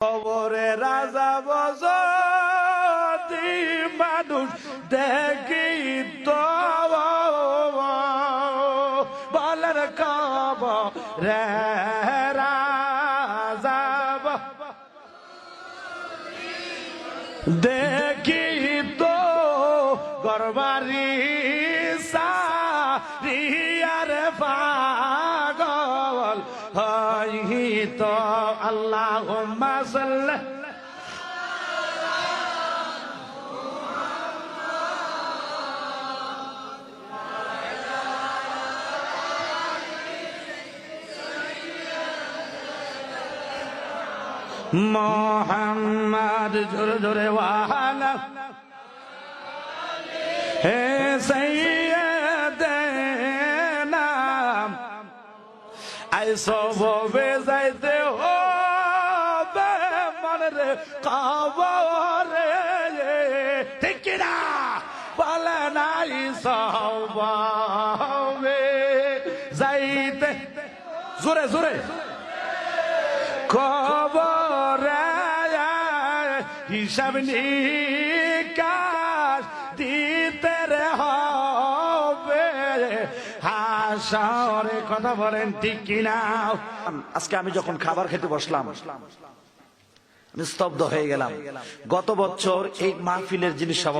কবরে রাজা বসতি মানুষ দেখি তো বলেন কবরে রাজা দেখি তো গরবারি সারিয়ার পাগল হই তো আল্লাহুম্মা সাল্লি মোহাম্মদ জোরে জোরে ওয়ালা হে সাইয়্যিদানা আইসো ববে যাইতে হবে মনরে কবরে ঠিক না বলে নাই সবে যাইতে জোরে জোরে কবরে হিসাব নিকাশ দিতে হবে হাসরে কথা বলেন ঠিক কিনা। আজকে আমি যখন খাবার খেতে বসলাম আমি স্তব্ধ হয়ে গেলাম। গত বছর এই মাহফিলের যিনি সভাপতি